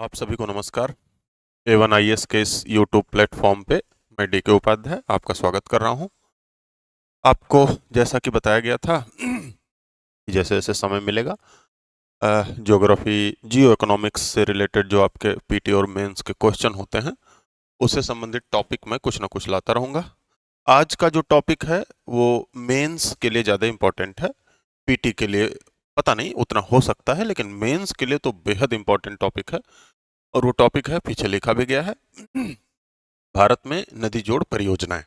आप सभी को नमस्कार। A1IS के इस यूट्यूब प्लेटफॉर्म पे मैं DK उपाध्याय आपका स्वागत कर रहा हूं। आपको जैसा कि बताया गया था कि जैसे जैसे समय मिलेगा ज्योग्राफी जियो इकोनॉमिक्स से रिलेटेड जो आपके पीटी और मेंस के क्वेश्चन होते हैं उससे संबंधित टॉपिक मैं कुछ ना कुछ लाता रहूँगा। आज का जो टॉपिक है वो मेंस के लिए ज़्यादा इम्पोर्टेंट है। पीटी के लिए पता नहीं उतना हो सकता है, लेकिन मेंस के लिए तो बेहद इम्पोर्टेंट टॉपिक है। और वो टॉपिक है, पीछे लिखा भी गया है, भारत में नदी जोड़ परियोजनाएं।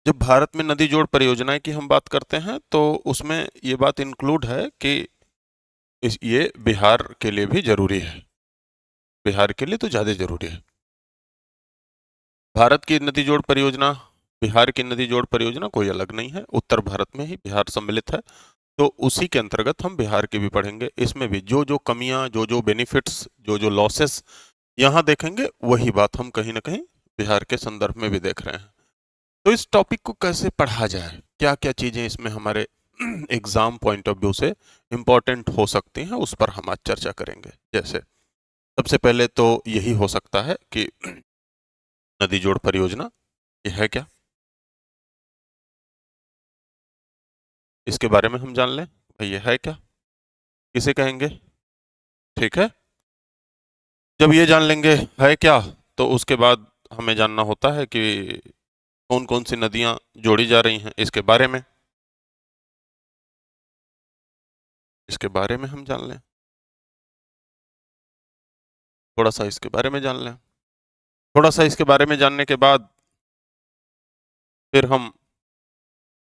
जब भारत में नदी जोड़ परियोजनाएं की हम बात करते हैं तो उसमें ये बात इंक्लूड है कि ये बिहार के लिए भी जरूरी है। बिहार के लिए तो ज़्यादा जरूरी है। भारत की नदी जोड़ परियोजना, बिहार की नदी जोड़ परियोजना कोई अलग नहीं है, उत्तर भारत में ही बिहार सम्मिलित है। तो उसी के अंतर्गत हम बिहार की भी पढ़ेंगे। इसमें भी जो जो कमियां, जो जो बेनिफिट्स, जो जो लॉसेस यहाँ देखेंगे, वही बात हम कहीं ना कहीं बिहार के संदर्भ में भी देख रहे हैं। तो इस टॉपिक को कैसे पढ़ा जाए, क्या क्या चीजें इसमें हमारे एग्जाम पॉइंट ऑफ व्यू से इम्पोर्टेंट हो सकती हैं, उस पर हम आज चर्चा करेंगे। जैसे सबसे पहले तो यही हो सकता है कि नदी जोड़ परियोजना ये है क्या, इसके बारे में हम जान लें। भाई ये है क्या, किसे कहेंगे। ठीक है, जब ये जान लेंगे है क्या, तो उसके बाद हमें जानना होता है कि कौन कौन सी नदियां जोड़ी जा रही हैं, इसके बारे में, इसके बारे में हम जान लें। थोड़ा सा इसके बारे में जान लें। थोड़ा सा इसके बारे में जानने के बाद फिर हम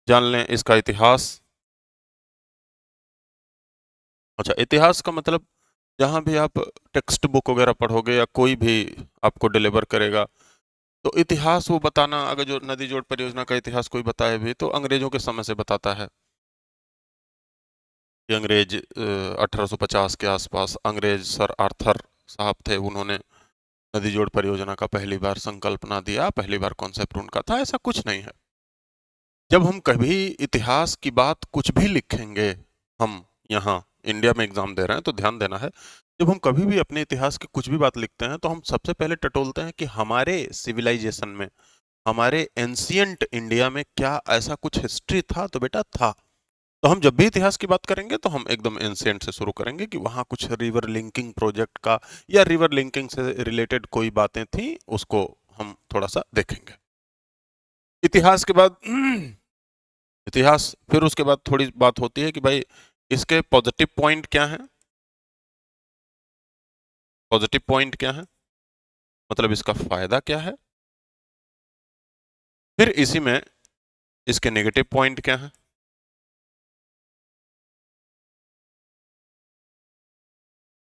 जान लें इसका इतिहास। अच्छा, इतिहास का मतलब जहाँ भी आप टेक्स्ट बुक वगैरह पढ़ोगे या कोई भी आपको डिलीवर करेगा, तो इतिहास वो बताना, अगर जो नदी जोड़ परियोजना का इतिहास कोई बताए भी तो अंग्रेजों के समय से बताता है कि अंग्रेज 1850 के आसपास अंग्रेज सर आर्थर साहब थे, उन्होंने नदी जोड़ परियोजना का पहली बार संकल्पना दिया, पहली बार कॉन्सेप्ट उनका था। ऐसा कुछ नहीं है। जब हम कभी इतिहास की बात कुछ भी लिखेंगे, हम यहाँ इंडिया में एग्जाम दे रहे हैं तो ध्यान देना है, जब हम कभी भी अपने इतिहास की कुछ भी बात लिखते हैं तो हम सबसे पहले टटोलते हैं कि हमारे सिविलाइजेशन में, हमारे एंशियंट इंडिया में क्या ऐसा कुछ हिस्ट्री था। तो बेटा था। तो हम जब भी इतिहास की बात करेंगे तो हम एकदम एंशियंट से शुरू करेंगे कि वहाँ कुछ रिवर लिंकिंग प्रोजेक्ट का या रिवर लिंकिंग से रिलेटेड कोई बातें थी, उसको हम थोड़ा सा देखेंगे। इतिहास के बाद इतिहास, फिर उसके बाद थोड़ी बात होती है कि भाई इसके पॉजिटिव पॉइंट क्या हैं। पॉजिटिव पॉइंट क्या है, मतलब इसका फायदा क्या है। फिर इसी में इसके नेगेटिव पॉइंट क्या है,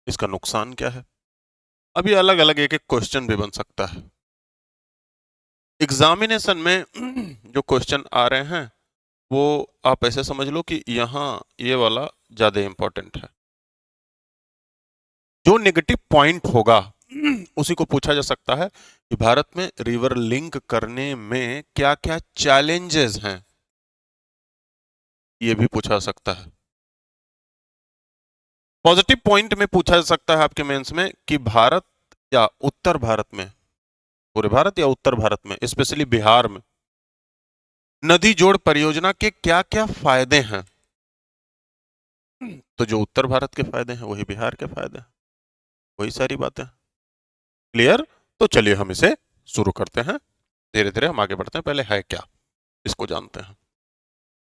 इसका नुकसान क्या है। अब ये अलग अलग एक एक क्वेश्चन भी बन सकता है एग्जामिनेशन में। जो क्वेश्चन आ रहे हैं वो आप ऐसे समझ लो कि यहाँ ये वाला ज्यादा इंपॉर्टेंट है। जो नेगेटिव पॉइंट होगा उसी को पूछा जा सकता है कि भारत में रिवर लिंक करने में क्या क्या चैलेंजेस हैं, ये भी पूछा जा सकता है। पॉजिटिव पॉइंट में पूछा जा सकता है आपके मेंस में कि भारत या उत्तर भारत में, पूरे भारत या उत्तर भारत में, स्पेशली बिहार में नदी जोड़ परियोजना के क्या क्या फायदे हैं। तो जो उत्तर भारत के फायदे हैं वही बिहार के फायदे हैं, वही सारी बातें। क्लियर। तो चलिए हम इसे शुरू करते हैं, धीरे धीरे हम आगे बढ़ते हैं। पहले है क्या, इसको जानते हैं।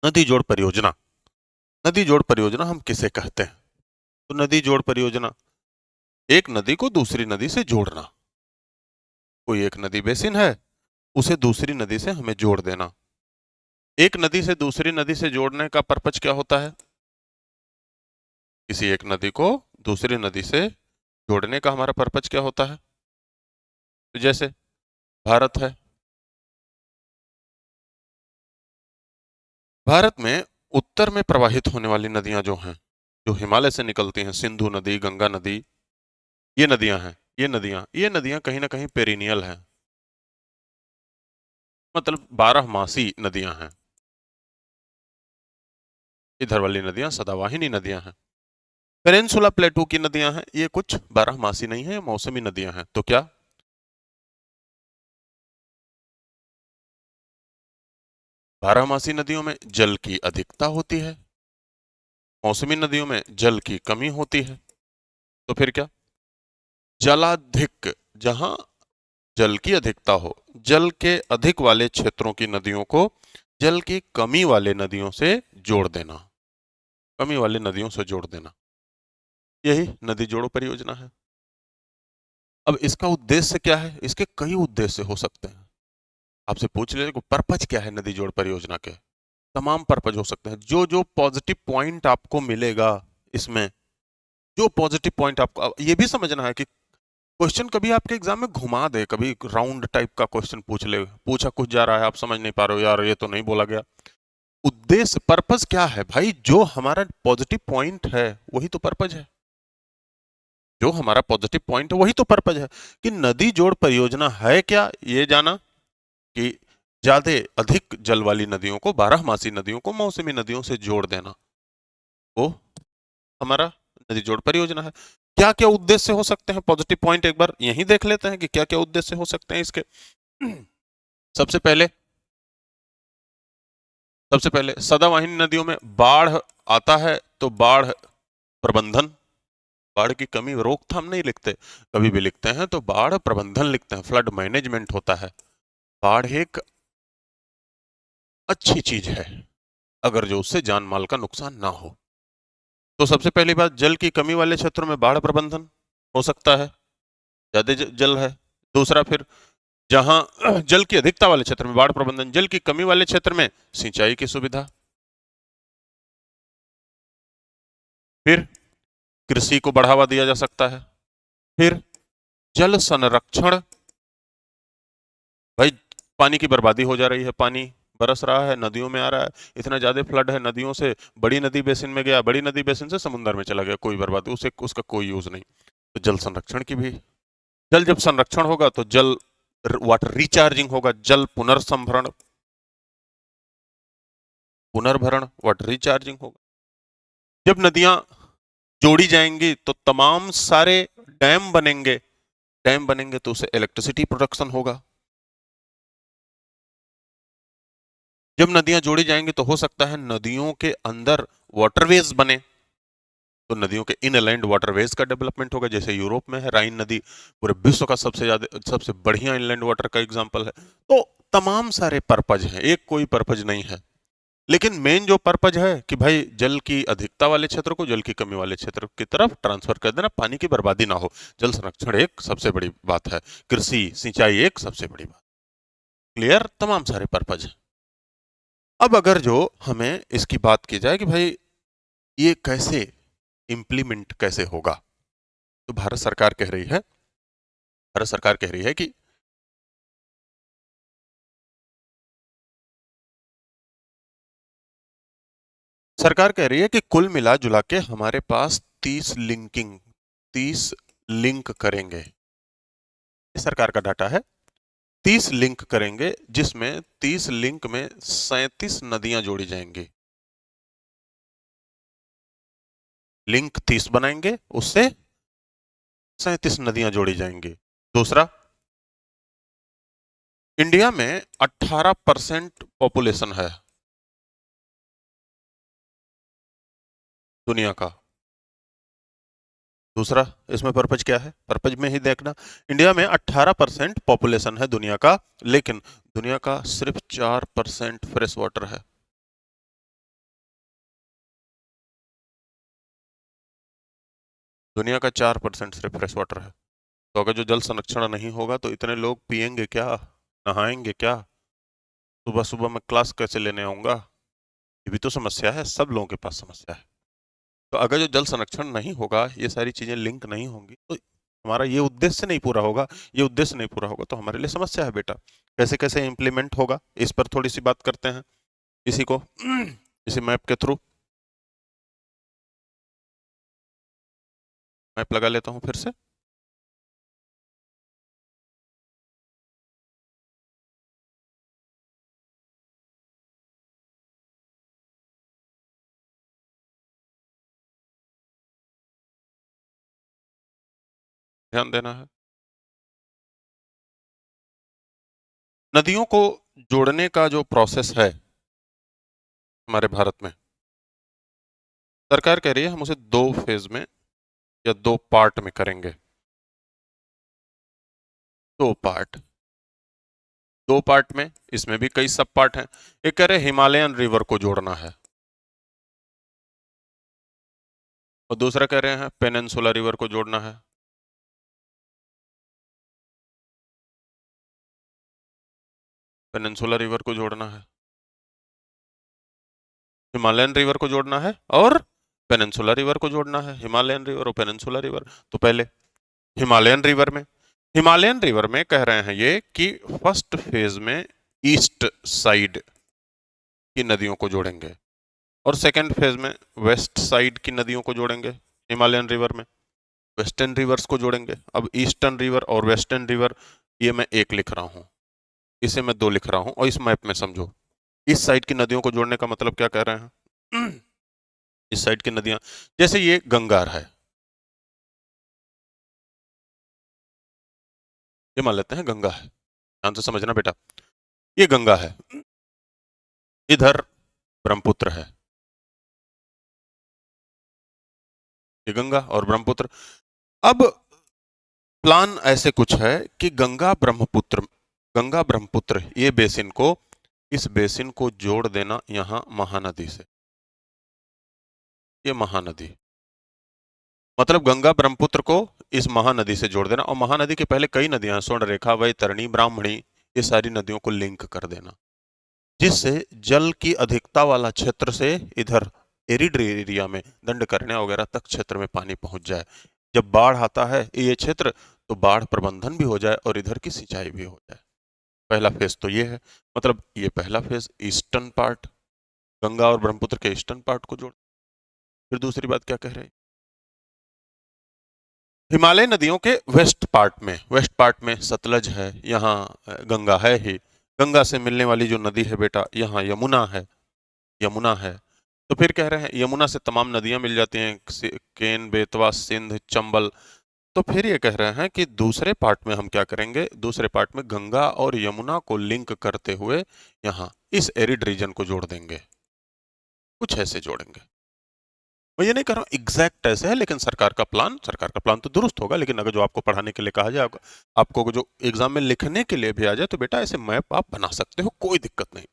नदी जोड़ परियोजना, नदी जोड़ परियोजना हम किसे कहते हैं। तो नदी जोड़ परियोजना, एक नदी को दूसरी नदी से जोड़ना। कोई एक नदी बेसिन है, उसे दूसरी नदी से हमें जोड़ देना। एक नदी से दूसरी नदी से जोड़ने का पर्पज क्या होता है, किसी एक नदी को दूसरी नदी से जोड़ने का हमारा पर्पज क्या होता है। तो जैसे भारत है, भारत में उत्तर में प्रवाहित होने वाली नदियां जो हैं, जो हिमालय से निकलती हैं, सिंधु नदी, गंगा नदी, ये नदियां हैं, ये नदियां कहीं ना कहीं पेरिनियल हैं, मतलब 12 मासी नदियां हैं। इधर वाली नदियां सदावाहिनी नदियां हैं। पेनिनसुला प्लेटू की नदियां हैं, ये कुछ बारहमासी नहीं है, ये मौसमी नदियां हैं। तो क्या बारहमासी नदियों में जल की अधिकता होती है, मौसमी नदियों में जल की कमी होती है? तो फिर क्या? जलाधिक, जहां जल की अधिकता हो, जल के अधिक वाले क्षेत्रों की नदियों को जल की कमी वाले नदियों से जोड़ देना, कमी वाले नदियों से जोड़ देना, यही नदी जोड़ो परियोजना है। अब इसका उद्देश्य क्या है? इसके कई उद्देश्य हो सकते हैं। आपसे पूछ ले पर्पज क्या है नदी जोड़ परियोजना के? तमाम पर्पज हो सकते हैं। जो जो पॉजिटिव पॉइंट आपको मिलेगा इसमें, जो पॉजिटिव पॉइंट आपको, ये भी समझना है कि क्वेश्चन कभी आपके एग्जाम में घुमा दे, कभी राउंड टाइप का क्वेश्चन पूछ ले, पूछा कुछ जा रहा है, आप समझ नहीं पा रहे हो, यार ये तो नहीं बोला गया। उद्देश्य, पर्पज क्या है भाई? जो हमारा पॉजिटिव पॉइंट है वही तो पर्पज है। जो हमारा पॉजिटिव पॉइंट है वही तो पर्पज है। कि नदी जोड़ परियोजना है क्या? ये जाना कि ज्यादा अधिक जल वाली नदियों को, बारहमासी नदियों को मौसमी नदियों से जोड़ देना, वो हमारा नदी जोड़ परियोजना है। क्या क्या उद्देश्य हो सकते हैं? पॉजिटिव पॉइंट एक बार यहीं देख लेते हैं कि क्या क्या उद्देश्य हो सकते हैं इसके। सबसे पहले, सबसे पहले सदावाहिनी नदियों में बाढ़ आता है तो बाढ़ प्रबंधन, बाढ़ की कमी रोकथाम नहीं लिखते, कभी भी लिखते हैं तो बाढ़ प्रबंधन लिखते हैं, फ्लड मैनेजमेंट होता है। बाढ़ एक अच्छी चीज है अगर जो उससे जान माल का नुकसान ना हो। तो सबसे पहली बात, जल की कमी वाले क्षेत्रों में बाढ़ प्रबंधन हो सकता है, ज्यादा जल है। दूसरा, फिर जहां जल की अधिकता वाले क्षेत्र में बाढ़ प्रबंधन, जल की कमी वाले क्षेत्र में सिंचाई की सुविधा। फिर कृषि को बढ़ावा दिया जा सकता है। फिर जल संरक्षण, भाई पानी की बर्बादी हो जा रही है, पानी बरस रहा है, नदियों में आ रहा है, इतना ज्यादा फ्लड है, नदियों से बड़ी नदी बेसिन में गया, बड़ी नदी बेसिन से समुद्र में चला गया, कोई बर्बादी, उसे उसका कोई यूज नहीं। तो जल संरक्षण की भी, जल जब संरक्षण होगा तो जल वाटर रिचार्जिंग होगा, जल पुनर्संभरण, पुनर्भरण, वाटर रिचार्जिंग होगा। जब नदियां जोड़ी जाएंगी तो तमाम सारे डैम बनेंगे, डैम बनेंगे तो उसे इलेक्ट्रिसिटी प्रोडक्शन होगा। जब नदियां जोड़ी जाएंगी तो हो सकता है नदियों के अंदर वाटरवेज बने, तो नदियों के इनलैंड वाटरवेज का डेवलपमेंट होगा, जैसे यूरोप में है राइन नदी, पूरे विश्व का सबसे ज्यादा, सबसे बढ़िया इनलैंड वाटर का एग्जांपल है। तो तमाम सारे पर्पज हैं, एक कोई पर्पज नहीं है। लेकिन मेन जो पर्पज है कि भाई जल की अधिकता वाले क्षेत्र को जल की कमी वाले क्षेत्र की तरफ ट्रांसफर कर देना, पानी की बर्बादी ना हो। जल संरक्षण एक सबसे बड़ी बात है, कृषि सिंचाई एक सबसे बड़ी बात। क्लियर? तमाम सारे पर्पज है। अब अगर जो हमें इसकी बात की जाए कि भाई ये कैसे इम्प्लीमेंट कैसे होगा, तो भारत सरकार कह रही है, भारत सरकार कह रही है कि सरकार कह रही है कि कुल मिला जुला के हमारे पास 30 लिंक करेंगे, ये सरकार का डाटा है। 30 लिंक करेंगे जिसमें 30 लिंक में 37 नदियां जोड़ी जाएंगी। लिंक 30 बनाएंगे, उससे 37 नदियां जोड़ी जाएंगी। दूसरा, इंडिया में 18% पॉपुलेशन है दुनिया का। दूसरा, इसमें पर्पज क्या है? पर्पज में ही देखना, इंडिया में 18% पॉपुलेशन है दुनिया का, लेकिन दुनिया का सिर्फ 4% फ्रेश वाटर है। दुनिया का 4% सिर्फ फ्रेश वाटर है। तो अगर जो जल संरक्षण नहीं होगा तो इतने लोग पिएंगे क्या, नहाएंगे क्या, सुबह सुबह मैं क्लास कैसे लेने आऊंगा? ये भी तो समस्या है, सब लोगों के पास समस्या है। तो अगर जो जल संरक्षण नहीं होगा, ये सारी चीजें लिंक नहीं होंगी, तो हमारा ये उद्देश्य नहीं पूरा होगा। ये उद्देश्य नहीं पूरा होगा तो हमारे लिए समस्या है बेटा। कैसे कैसे इम्प्लीमेंट होगा, इस पर थोड़ी सी बात करते हैं, इसी को इसी मैप के थ्रू मैप लगा लेता हूँ फिर से। ध्यान देना है। नदियों को जोड़ने का जो प्रोसेस है हमारे भारत में, सरकार कह रही है हम उसे 2 फेज में या 2 पार्ट में करेंगे। 2 पार्ट, 2 पार्ट में, इसमें भी कई सब पार्ट हैं। एक कह रहे हिमालयन रिवर को जोड़ना है, और दूसरा कह रहे हैं पेनिनसुला रिवर को जोड़ना है। पेनिनसुला रिवर को जोड़ना है, हिमालयन रिवर को जोड़ना है, और पेनिनसुला रिवर को जोड़ना है। हिमालयन रिवर और पेनिनसुला रिवर। तो पहले हिमालयन रिवर में, हिमालयन रिवर में कह रहे हैं ये कि फर्स्ट फेज में ईस्ट साइड की नदियों को जोड़ेंगे, और सेकेंड फेज में वेस्ट साइड की नदियों को जोड़ेंगे हिमालयन रिवर में। वेस्टर्न रिवर्स को जोड़ेंगे। अब ईस्टर्न रिवर और वेस्टर्न रिवर, ये मैं एक लिख रहा हूं, इसे मैं 2 लिख रहा हूं, और इस मैप में समझो इस साइड की नदियों को जोड़ने का मतलब क्या कह रहे हैं। इस साइड की नदियां, जैसे ये गंगा है, ये मान लेते हैं गंगा है, ध्यान से समझना बेटा, ये गंगा है, इधर ब्रह्मपुत्र है, ये गंगा और ब्रह्मपुत्र। अब प्लान ऐसे कुछ है कि गंगा ब्रह्मपुत्र ये बेसिन को, इस बेसिन को जोड़ देना यहां महानदी से। ये महानदी मतलब गंगा ब्रह्मपुत्र को इस महानदी से जोड़ देना, और महानदी के पहले कई नदियां, स्वर्णरेखा, वैतरणी, ब्राह्मणी, ये सारी नदियों को लिंक कर देना, जिससे जल की अधिकता वाला क्षेत्र से इधर एरिड एरिया में, दंडकन्या वगैरह तक क्षेत्र में पानी पहुंच जाए। जब बाढ़ आता है ये क्षेत्र, तो बाढ़ प्रबंधन भी हो जाए और इधर की सिंचाई भी हो जाए। पहला फेज तो ये है, मतलब ये पहला फेज ईस्टर्न पार्ट, गंगा और ब्रह्मपुत्र के ईस्टर्न पार्ट को जोड़। फिर दूसरी बात क्या कह रहे हैं, हिमालय नदियों के वेस्ट पार्ट में, वेस्ट पार्ट में सतलज है, यहाँ गंगा है ही, गंगा से मिलने वाली जो नदी है बेटा, यहाँ यमुना है, यमुना है। तो फिर कह रहे हैं यमुना से तमाम नदियां मिल जाती हैं, केन, बेतवा, सिंध, चंबल। तो फिर ये कह रहे हैं कि दूसरे पार्ट में हम क्या करेंगे, दूसरे पार्ट में गंगा और यमुना को लिंक करते हुए यहाँ इस एरिड रीजन को जोड़ देंगे, कुछ ऐसे जोड़ेंगे। मैं ये नहीं कह रहा हूँ एग्जैक्ट ऐसे है, लेकिन सरकार का प्लान तो दुरुस्त होगा। लेकिन अगर जो आपको पढ़ाने के लिए कहा जाए, आपको जो एग्जाम में लिखने के लिए भी आ जाए, तो बेटा ऐसे मैप आप बना सकते हो, कोई दिक्कत नहीं,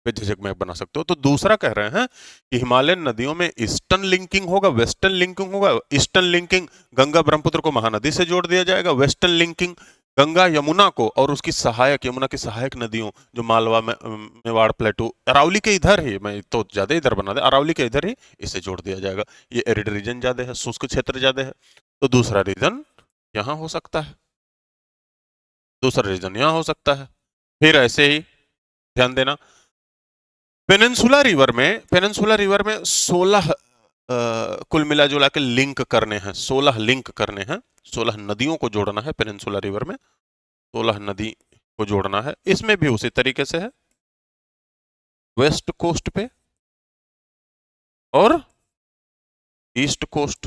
बेझिझक मैप बना सकते हो। तो दूसरा कह रहे हैं कि हिमालयन नदियों में ईस्टर्न लिंकिंग होगा, वेस्टर्न लिंकिंग होगा। ईस्टर्न लिंकिंग गंगा ब्रह्मपुत्र को महानदी से जोड़ दिया जाएगा, वेस्टर्न लिंकिंग गंगा यमुना को और उसकी सहायक, यमुना की सहायक नदियों, जो मालवा में, मेवाड़ प्लेटू, अरावली के इधर ही, मैं तो ज्यादा इधर बना दे, अरावली के इधर ही इसे जोड़ दिया जाएगा। ये एरिड रीजन ज्यादा है, शुष्क क्षेत्र ज्यादा है, तो दूसरा रीजन यहाँ हो सकता है, दूसरा रीजन यहाँ हो सकता है। फिर ऐसे ही ध्यान देना, पेनिनसुला रिवर में 16 कुल मिला जुला के लिंक करने हैं, 16 लिंक करने हैं, 16 नदियों को जोड़ना है पेनिनसुला रिवर में, 16 नदी को जोड़ना है। इसमें भी उसी तरीके से है, वेस्ट कोस्ट पे और ईस्ट कोस्ट,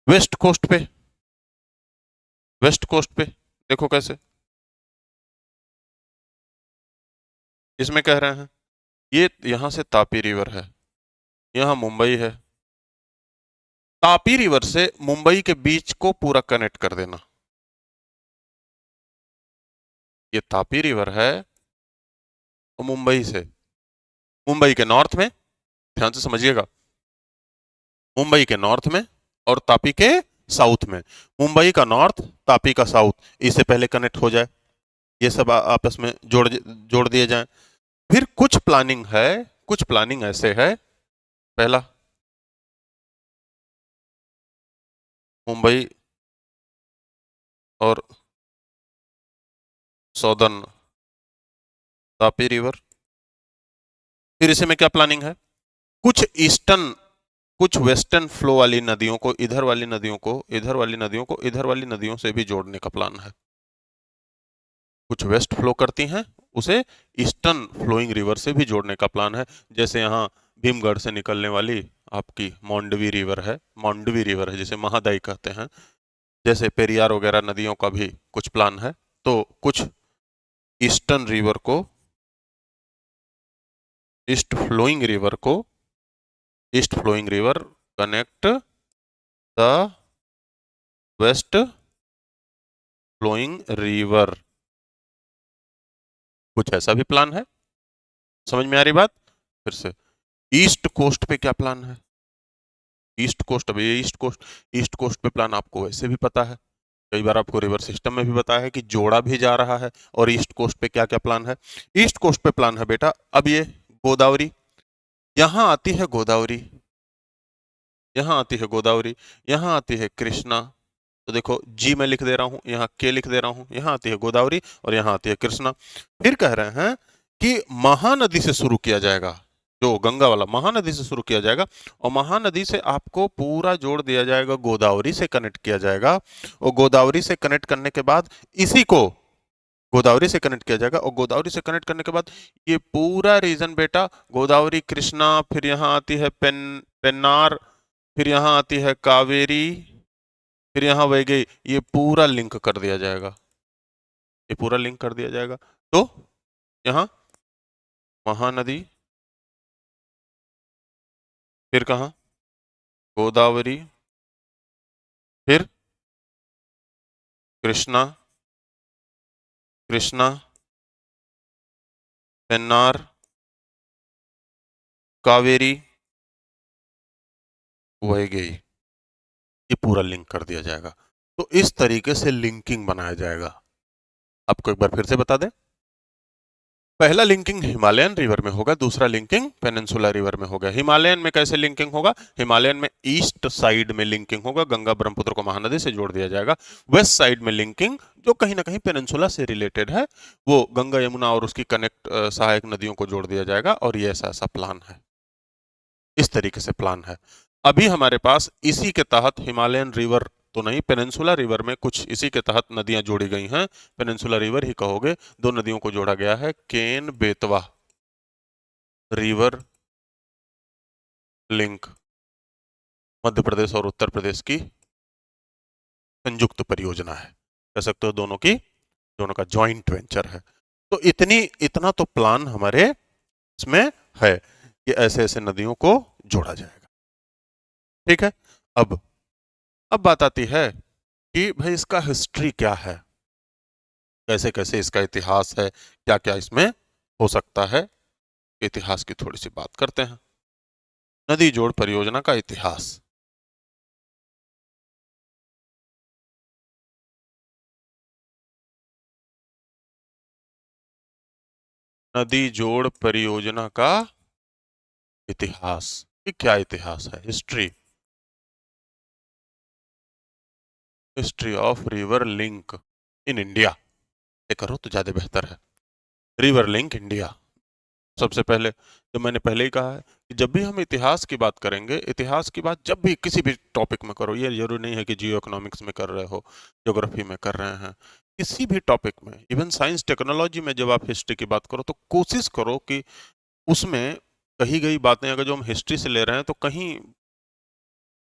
वेस्ट कोस्ट पे, वेस्ट कोस्ट पे देखो कैसे, इसमें कह रहे हैं ये यहां से तापी रिवर है, यहां मुंबई है, तापी रिवर से मुंबई के बीच को पूरा कनेक्ट कर देना। ये तापी रिवर है, और मुंबई से, मुंबई के नॉर्थ में, ध्यान से समझिएगा, मुंबई के नॉर्थ में और तापी के साउथ में, मुंबई का नॉर्थ, तापी का साउथ, इससे पहले कनेक्ट हो जाए, ये सब आपस में जोड़ दिए जाएं। फिर कुछ प्लानिंग है, कुछ प्लानिंग ऐसे है, पहला मुंबई और सौदर्न तापी रिवर। फिर इसे में क्या प्लानिंग है, कुछ ईस्टर्न, कुछ वेस्टर्न फ्लो वाली नदियों को, इधर वाली नदियों को, इधर वाली नदियों को, इधर वाली नदियों से भी जोड़ने का प्लान है। कुछ वेस्ट फ्लो करती हैं, उसे ईस्टर्न फ्लोइंग रिवर से भी जोड़ने का प्लान है। जैसे यहाँ भीमगढ़ से निकलने वाली आपकी मांडवी रिवर है जिसे महादाई कहते हैं, जैसे पेरियार वगैरह नदियों का भी कुछ प्लान है। तो कुछ ईस्टर्न रिवर को, east flowing river connect the west flowing river, कुछ ऐसा भी प्लान है। समझ में आ रही बात? फिर से, ईस्ट कोस्ट पे क्या प्लान है? ईस्ट कोस्ट, अब ये ईस्ट कोस्ट पे प्लान आपको वैसे भी पता है, कई बार आपको रिवर सिस्टम में भी बताया है कि जोड़ा भी जा रहा है। और ईस्ट कोस्ट पे क्या क्या प्लान है? ईस्ट कोस्ट पे प्लान है बेटा, अब ये गोदावरी, यहां आती है गोदावरी, यहां आती है गोदावरी, यहां आती है कृष्णा। तो देखो जी मैं लिख दे रहा हूं, यहाँ के लिख दे रहा हूं, यहां आती है गोदावरी और यहां आती है कृष्णा। फिर कह रहे हैं कि महानदी से शुरू किया जाएगा, जो गंगा वाला महानदी से शुरू किया जाएगा, और महानदी से आपको पूरा जोड़ दिया जाएगा, गोदावरी से कनेक्ट किया जाएगा। और गोदावरी से कनेक्ट करने के बाद इसी को गोदावरी से कनेक्ट किया जाएगा, और गोदावरी से कनेक्ट करने के बाद ये पूरा रीजन बेटा, गोदावरी कृष्णा, फिर यहाँ आती है पेन्नार, फिर यहाँ आती है कावेरी, फिर यहाँ वैगई, ये पूरा लिंक कर दिया जाएगा, ये पूरा लिंक कर दिया जाएगा। तो यहाँ महानदी, फिर कहाँ गोदावरी, फिर कृष्णा, कृष्णा, पेन्नार, कावेरी, वैगई, ये पूरा लिंक कर दिया जाएगा। तो इस तरीके से लिंकिंग बनाया जाएगा। आपको एक बार फिर से बता दें, पहला लिंकिंग हिमालयन रिवर में होगा, दूसरा लिंकिंग पेनिनसुला रिवर में होगा। हिमालयन में कैसे लिंकिंग होगा? हिमालयन में ईस्ट साइड में लिंकिंग होगा, गंगा ब्रह्मपुत्र को महानदी से जोड़ दिया जाएगा। वेस्ट साइड में लिंकिंग जो कहीं ना कहीं पेनिनसुला से रिलेटेड है, वो गंगा यमुना और उसकी कनेक्ट सहायक नदियों को जोड़ दिया जाएगा। और ये ऐसा ऐसा प्लान है, इस तरीके से प्लान है। अभी हमारे पास इसी के तहत हिमालयन रिवर तो नहीं, पेनिनसुला रिवर में कुछ इसी के तहत नदियां जोड़ी गई हैं, पेनिनसुला रिवर ही कहोगे। दो नदियों को जोड़ा गया है, केन बेतवा रिवर लिंक, मध्य प्रदेश और उत्तर प्रदेश की संयुक्त परियोजना है, कह सकते हो दोनों का जॉइंट वेंचर है। तो इतना तो प्लान हमारे इसमें है कि ऐसे ऐसे नदियों को जोड़ा जाएगा। ठीक है। अब बात आती है कि भाई इसका हिस्ट्री क्या है, कैसे कैसे इसका इतिहास है, क्या क्या इसमें हो सकता है। इतिहास की थोड़ी सी बात करते हैं। नदी जोड़ परियोजना का इतिहास। नदी जोड़ परियोजना का इतिहास, ये क्या इतिहास है? History, history of river link in India, ये करो तो ज्यादा बेहतर है। River link India. सबसे पहले, जो मैंने पहले ही कहा है कि जब भी हम इतिहास की बात करेंगे, इतिहास की बात जब भी किसी भी टॉपिक में करो, ये जरूरी नहीं है कि जियो इकोनॉमिक्स में कर रहे हो, ज्योग्राफी में कर रहे हैं, किसी भी टॉपिक में, इवन साइंस टेक्नोलॉजी में जब आप हिस्ट्री की बात करो, तो कोशिश करो कि उसमें कही गई बातें अगर जो हम हिस्ट्री से ले रहे हैं, तो कहीं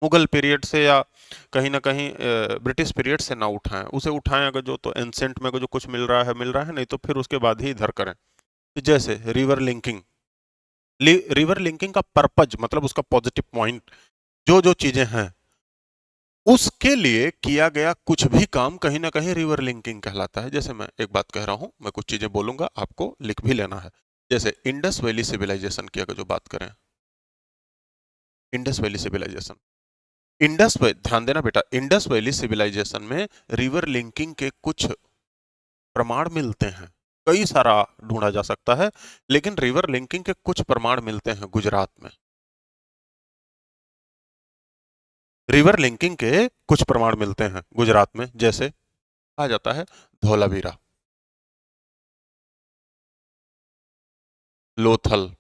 मुगल पीरियड से या कहीं ना कहीं ब्रिटिश पीरियड से ना उठाएं, उसे उठाएं अगर जो, तो एंसेंट में अगर जो कुछ मिल रहा है, नहीं तो फिर उसके बाद ही इधर करें। जैसे रिवर लिंकिंग का पर्पज, मतलब उसका पॉजिटिव पॉइंट, जो जो चीजें हैं उसके लिए किया गया कुछ भी काम कहीं ना कहीं रिवर लिंकिंग कहलाता है। जैसे मैं एक बात कह रहा हूं, मैं कुछ चीजें बोलूंगा, आपको लिख भी लेना है। जैसे इंडस वैली सिविलाइजेशन की अगर जो बात करें, इंडस वैली सिविलाइजेशन, ध्यान देना बेटा, इंडस वैली सिविलाइजेशन में रिवर लिंकिंग के कुछ प्रमाण मिलते हैं। कई सारा ढूंढा जा सकता है, लेकिन रिवर लिंकिंग के कुछ प्रमाण मिलते हैं गुजरात में। रिवर लिंकिंग के कुछ प्रमाण मिलते हैं गुजरात में, जैसे आ जाता है धौलावीरा, लोथल।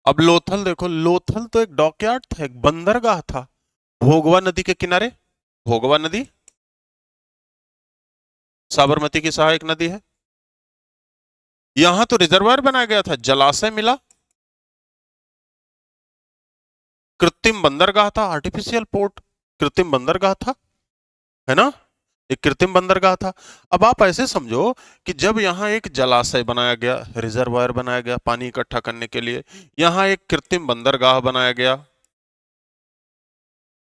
अब लोथल देखो, लोथल तो एक डॉकयार्ड था, एक बंदरगाह था, भोगवा नदी के किनारे। भोगवा नदी साबरमती की सहायक नदी है। यहां तो रिजर्वायर बनाया गया था, जलाशय मिला, कृत्रिम बंदरगाह था, आर्टिफिशियल पोर्ट, कृत्रिम बंदरगाह था, है ना, एक कृत्रिम बंदरगाह था। अब आप ऐसे समझो कि जब यहाँ एक जलाशय बनाया गया, रिजर्वायर बनाया गया पानी इकट्ठा करने के लिए, यहाँ एक कृत्रिम बंदरगाह बनाया गया,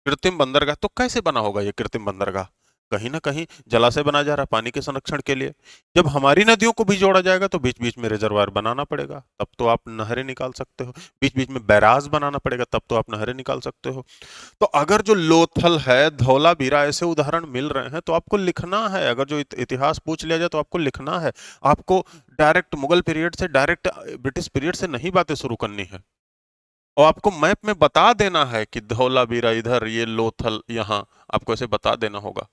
कृत्रिम बंदरगाह, तो कैसे बना होगा ये कृत्रिम बंदरगाह? कहीं ना कहीं जलाशय बनाया जा रहा है पानी के संरक्षण के लिए। जब हमारी नदियों को भी जोड़ा जाएगा तो बीच बीच में रिजर्वायर बनाना पड़ेगा, तब तो आप नहरें निकाल सकते हो। बीच बीच में बैराज बनाना पड़ेगा, तब तो आप नहरें निकाल सकते हो। तो अगर जो लोथल है, धौलावीरा, ऐसे उदाहरण मिल रहे हैं तो आपको लिखना है। अगर जो इतिहास पूछ लिया जाए तो आपको लिखना है। आपको डायरेक्ट मुगल पीरियड से, डायरेक्ट ब्रिटिश पीरियड से नहीं बातें शुरू करनी है, और आपको मैप में बता देना है कि धौलावीरा इधर, ये लोथल यहाँ, आपको ऐसे बता देना होगा,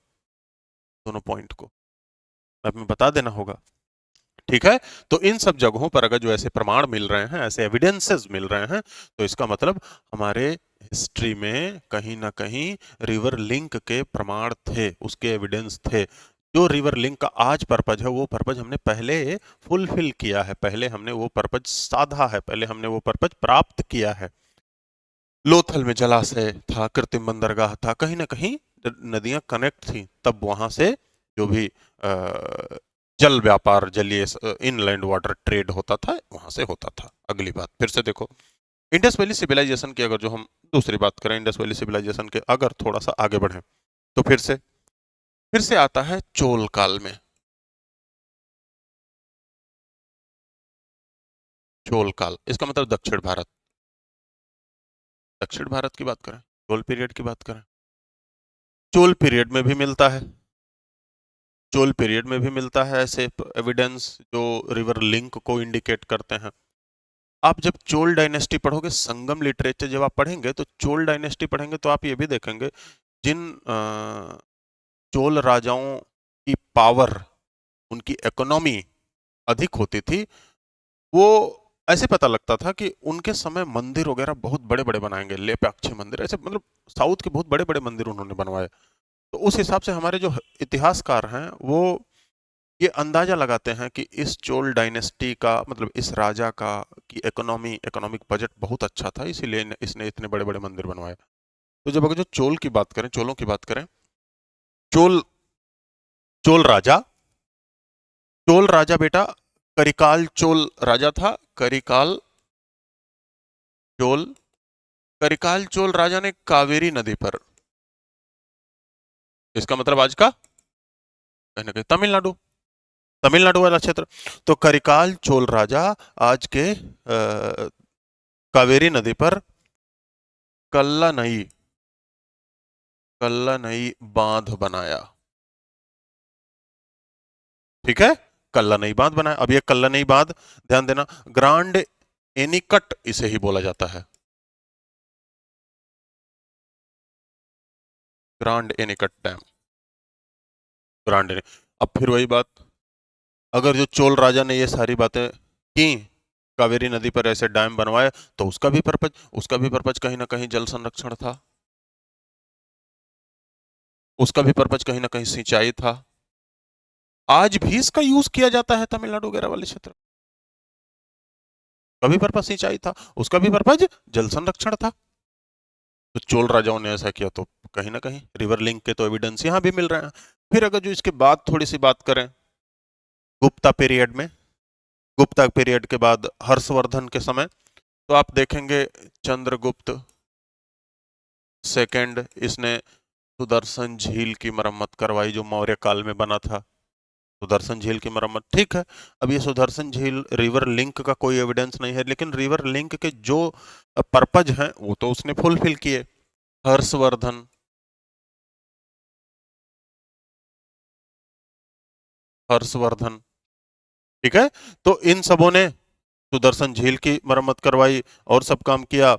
दोनों पॉइंट को मैप में बता देना होगा। ठीक है, तो इन सब जगहों पर अगर जो ऐसे प्रमाण मिल रहे हैं, ऐसे एविडेंसेस मिल रहे हैं, तो इसका मतलब हमारे हिस्ट्री में कहीं ना कहीं रिवर लिंक के प्रमाण थे, उसके एविडेंस थे। जो रिवर लिंक का आज पर्पज है, वो पर्पज हमने पहले फुलफिल किया है, पहले हमने वो पर्पज साधा है, पहले हमने वो पर्पज प्राप्त किया है। लोथल में जलाशय था, कृत्रिम बंदरगाह था, कहीं ना कहीं नदियां कनेक्ट थी, तब वहां से जो भी जल व्यापार, जलीय इनलैंड वाटर ट्रेड होता था, वहां से होता था। अगली बात फिर से देखो, इंडस वैली सिविलाइजेशन की अगर जो हम दूसरी बात करें, इंडस वैली सिविलाइजेशन के अगर थोड़ा सा आगे बढ़े, तो फिर से आता है चोल काल में। चोल काल, इसका मतलब दक्षिण भारत, दक्षिण भारत की बात करें, चोल पीरियड की बात करें, चोल पीरियड में भी मिलता है, चोल पीरियड में भी मिलता है ऐसे एविडेंस जो रिवर लिंक को इंडिकेट करते हैं। आप जब चोल डायनेस्टी पढ़ोगे, संगम लिटरेचर जब आप पढ़ेंगे, तो चोल डायनेस्टी पढ़ेंगे तो आप ये भी देखेंगे, जिन चोल राजाओं की पावर, उनकी इकोनॉमी अधिक होती थी, वो ऐसे पता लगता था कि उनके समय मंदिर वगैरह बहुत बड़े बड़े बनाएंगे, लेपाक्षी मंदिर, ऐसे मतलब साउथ के बहुत बड़े बड़े मंदिर उन्होंने बनवाए। तो उस हिसाब से हमारे जो इतिहासकार हैं, वो ये अंदाजा लगाते हैं कि इस चोल डायनेस्टी का, मतलब इस राजा का, की इकोनॉमिक बजट बहुत अच्छा था, इसीलिए इसने इतने बड़े बड़े मंदिर बनवाए। तो जब अगर जो चोल की बात करें, चोलों की बात करें, चोल चोल राजा, चोल राजा बेटा, करिकाल चोल राजा था, करिकाल चोल, करिकाल चोल राजा ने कावेरी नदी पर, इसका मतलब आज का कहीं ना कहीं तमिलनाडु, तमिलनाडु वाला क्षेत्र, तो करिकाल चोल राजा आज के कावेरी नदी पर कल्लानई, कल्लानई बांध बनाया। ठीक है, कल्लानई बांध बनाया। अब ये कल्लानई बांध, ध्यान देना, ग्रांड एनिकट इसे ही बोला जाता है, ग्रांड एनिकट डैम, ग्रांड अब फिर वही बात, अगर जो चोल राजा ने ये सारी बातें की, कावेरी नदी पर ऐसे डैम बनवाए, तो उसका भी पर्पज कहीं ना कहीं जल संरक्षण था, उसका भी पर्पज कहीं ना कहीं सिंचाई था। आज भी इसका यूज किया जाता है तमिलनाडु वगैरह वाले क्षेत्र, का भी पर्पज सिंचाई था, उसका भी पर्पज जल संरक्षण था। तो चोल राजाओं ने ऐसा किया, तो कहीं ना कहीं रिवर लिंक के तो एविडेंस यहाँ भी मिल रहे हैं। फिर अगर जो इसके बाद थोड़ी सी बात करें, गुप्ता पीरियड में, गुप्ता पीरियड के बाद हर्षवर्धन के समय, तो आप देखेंगे चंद्रगुप्त सेकंड, इसने सुदर्शन झील की मरम्मत करवाई, जो मौर्य काल में बना था। सुदर्शन झील की मरम्मत, ठीक है। अब ये सुदर्शन झील रिवर लिंक का कोई एविडेंस नहीं है, लेकिन रिवर लिंक के जो पर्पज हैं वो तो उसने फुलफिल किए। हर्षवर्धन, हर्षवर्धन, ठीक है, तो इन सबों ने सुदर्शन झील की मरम्मत करवाई और सब काम किया,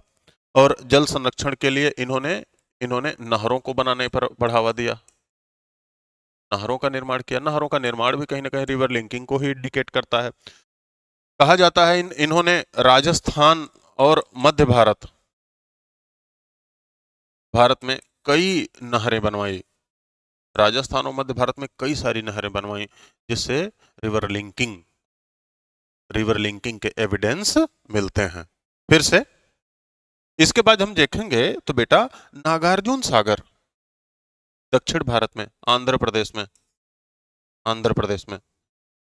और जल संरक्षण के लिए इन्होंने इन्होंने नहरों को बनाने पर बढ़ावा दिया, नहरों का निर्माण किया। नहरों का निर्माण भी कहीं ना कहीं रिवर लिंकिंग को ही इंडिकेट करता है। कहा जाता है इन्होंने राजस्थान और मध्य भारत, भारत में कई नहरें बनवाई, राजस्थान और मध्य भारत में कई सारी नहरें बनवाई, जिससे रिवर लिंकिंग रिवर लिंकिंग के एविडेंस मिलते हैं। फिर से इसके बाद हम देखेंगे तो बेटा नागार्जुन सागर दक्षिण भारत में, आंध्र प्रदेश में, आंध्र प्रदेश में,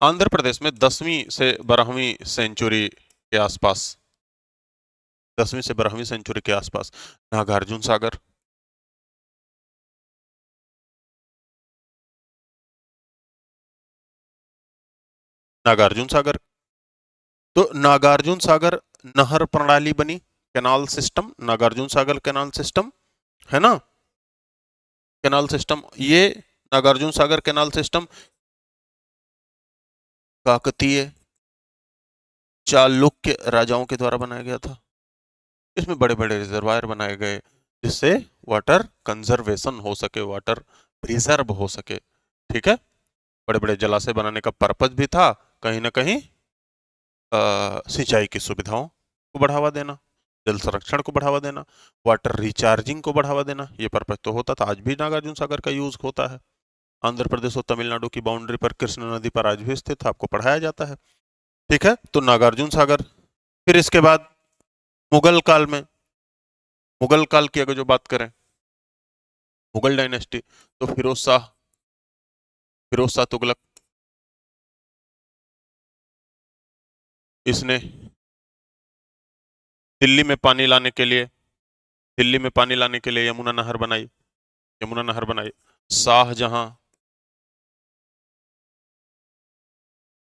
आंध्र प्रदेश में 10वीं से 12वीं सेंचुरी के आसपास, 10वीं से 12वीं सेंचुरी के आसपास नागार्जुन सागर। नागार्जुन सागर, तो नागार्जुन सागर नहर प्रणाली बनी, canal system, Nagarjuna Sagar canal system, है ना, कैनाल सिस्टम। ये नागार्जुन सागर कैनाल सिस्टम काकतीय चालुक्य राजाओं के द्वारा बनाया गया था। इसमें बड़े बड़े रिजर्वायर बनाए गए जिससे वाटर कंजर्वेशन हो सके, वाटर प्रिजर्व हो सके। ठीक है, बड़े बड़े जलाशय बनाने का पर्पज भी था कहीं ना कहीं सिंचाई की सुविधाओं को बढ़ावा देना, जल संरक्षण को बढ़ावा देना, वाटर रिचार्जिंग को बढ़ावा देना। ये पर्पज तो होता था, आज भी नागार्जुन सागर का यूज होता है। आंध्र प्रदेश और तमिलनाडु की बाउंड्री पर कृष्ण नदी पर आज भी स्थित है, आपको पढ़ाया जाता है। ठीक है, तो नागार्जुन सागर। फिर इसके बाद मुगल काल में, मुगल काल की अगर जो बात करें, मुगल डायनेस्टी, तो फिरोज शाह, फिरोज शाह तुगलक, इसने दिल्ली में पानी लाने के लिए, दिल्ली में पानी लाने के लिए यमुना नहर बनाई, यमुना नहर बनाई। शाहजहां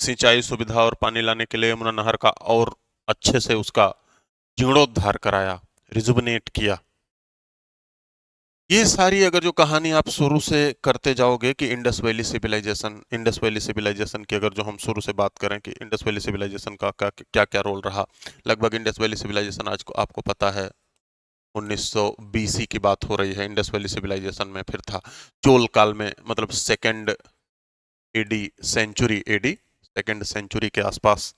सिंचाई सुविधा और पानी लाने के लिए यमुना नहर का और अच्छे से उसका जीर्णोद्धार कराया, रिजुवनेट किया। ये सारी अगर जो कहानी आप शुरू से करते जाओगे कि Indus valley civilization, Indus valley civilization की अगर जो हम शुरू से बात करें कि इंडस वैली सिविलाइजेशन का क्या क्या रोल रहा, लगभग इंडस वैली सिविलाइजेशन आज को आपको पता है 1900 BC की बात हो रही है। इंडस वैली सिविलाइजेशन में फिर था चोल काल में, मतलब second AD century, AD second century के आसपास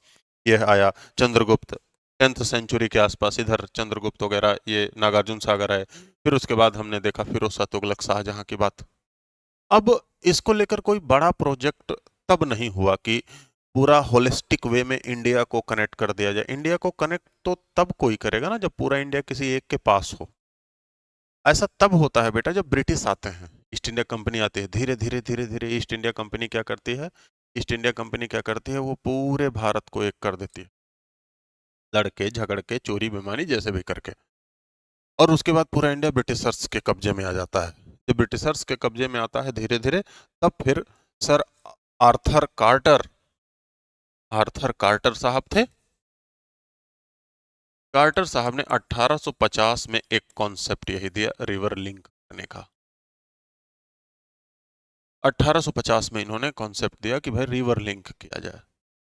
यह आया। चंद्रगुप्त 10th सेंचुरी के आसपास इधर चंद्रगुप्त वगैरह, ये नागार्जुन सागर है। फिर उसके बाद हमने देखा फिरोज शाह तुगलक, शाहजहां की बात। अब इसको लेकर कोई बड़ा प्रोजेक्ट तब नहीं हुआ कि पूरा होलिस्टिक वे में इंडिया को कनेक्ट कर दिया जाए। इंडिया को कनेक्ट तो तब कोई करेगा ना जब पूरा इंडिया किसी एक के पास हो। ऐसा तब होता है बेटा जब ब्रिटिश आते हैं, ईस्ट इंडिया कंपनी आती है। धीरे धीरे धीरे धीरे ईस्ट इंडिया कंपनी क्या करती है, ईस्ट इंडिया कंपनी क्या करती है, वो पूरे भारत को एक कर देती है, लड़के झगड़ के चोरी बेईमानी जैसे भी करके। और उसके बाद पूरा इंडिया ब्रिटिशर्स के कब्जे में आ जाता है। जब ब्रिटिशर्स के कब्जे में आता है धीरे धीरे, तब फिर sir Arthur Carter, Arthur Carter साहब थे। कार्टर साहब ने 1850 में एक कॉन्सेप्ट यही दिया, रिवर लिंक करने का। 1850 में इन्होंने कॉन्सेप्ट दिया कि भाई रिवर लिंक किया जाए।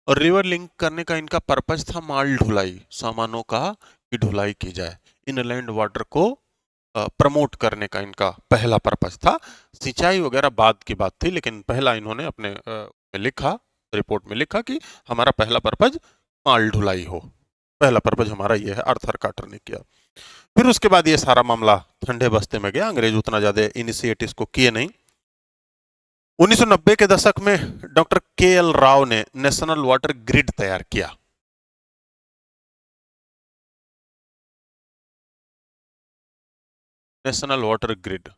और रिवर लिंक करने का इनका पर्पज था माल ढुलाई, सामानों का की ढुलाई की जाए, इनलैंड वाटर को प्रमोट करने का इनका पहला पर्पज था। सिंचाई वगैरह बाद की बात थी, लेकिन पहला इन्होंने अपने में लिखा, रिपोर्ट में लिखा कि हमारा पहला पर्पज माल ढुलाई हो, पहला पर्पज हमारा ये है, आर्थर कार्टर ने किया। फिर उसके बाद ये सारा मामला ठंडे बस्ते में गया, अंग्रेज उतना ज्यादा इनिशिएटिव को किए नहीं। 1990 के दशक में डॉक्टर KL राव ने नेशनल वाटर ग्रिड तैयार किया। National water grid,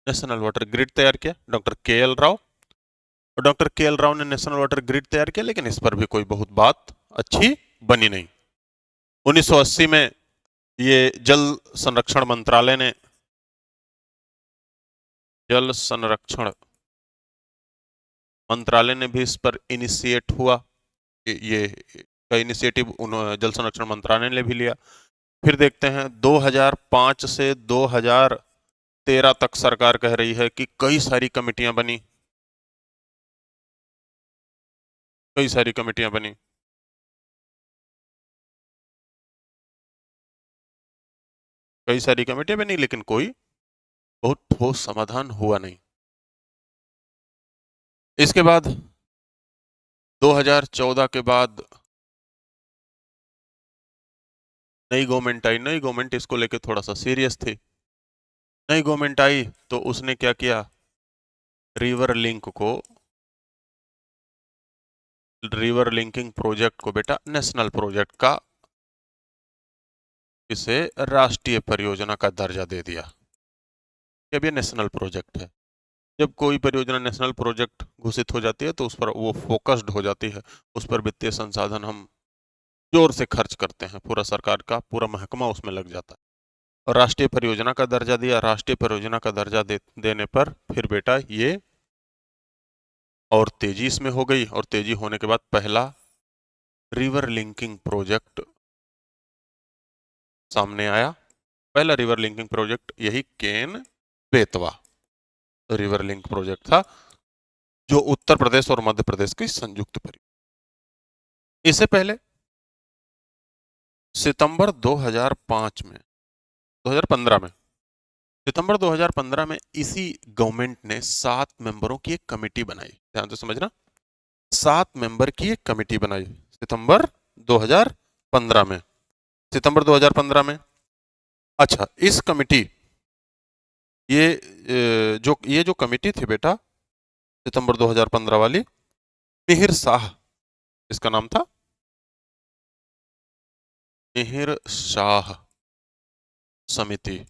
national water grid तैयार किया डॉक्टर KL राव। और डॉक्टर KL राव ने नेशनल वाटर ग्रिड तैयार किया, लेकिन इस पर भी कोई बहुत बात अच्छी बनी नहीं। 1980 में ये जल संरक्षण मंत्रालय ने, जल संरक्षण मंत्रालय ने भी इस पर इनिशिएट हुआ, ये का इनिशिएटिव जल संरक्षण मंत्रालय ने भी लिया। फिर देखते हैं 2005 से 2013 तक सरकार कह रही है कि कई सारी कमेटियां बनी, कई सारी कमेटियां बनी, कई सारी कमेटियां बनी, लेकिन कोई बहुत ठोस समाधान हुआ नहीं। इसके बाद 2014 के बाद नई गवर्नमेंट आई। नई गवर्नमेंट इसको लेके थोड़ा सा सीरियस थी। नई गवर्नमेंट आई तो उसने क्या किया, रिवर लिंक को रिवर लिंकिंग प्रोजेक्ट को बेटा नेशनल प्रोजेक्ट का, इसे राष्ट्रीय परियोजना का दर्जा दे दिया कि अब ये नेशनल प्रोजेक्ट है। जब कोई परियोजना नेशनल प्रोजेक्ट घोषित हो जाती है तो उस पर वो फोकस्ड हो जाती है, उस पर वित्तीय संसाधन हम जोर से खर्च करते हैं, पूरा सरकार का पूरा महकमा उसमें लग जाता है। और राष्ट्रीय परियोजना का दर्जा दिया, राष्ट्रीय परियोजना का दर्जा देने पर फिर बेटा ये और तेजी इसमें हो गई, और तेजी होने के बाद पहला रिवर लिंकिंग प्रोजेक्ट सामने आया। पहला रिवर लिंकिंग प्रोजेक्ट यही Ken Betwa river link project था, जो उत्तर प्रदेश और मध्य प्रदेश की संयुक्त परियोजना। इससे पहले सितंबर 2005 में 2015 में सितंबर 2015 में इसी गवर्नमेंट ने 7 मेंबरों की एक कमेटी बनाई। ध्यान से समझना, 7 मेंबर की एक कमेटी बनाई सितंबर 2015 में। सितंबर 2015 में, अच्छा, इस कमेटी ये जो कमेटी थी बेटा सितंबर 2015 वाली, मिहिर शाह इसका नाम था, मिहिर शाह समिति।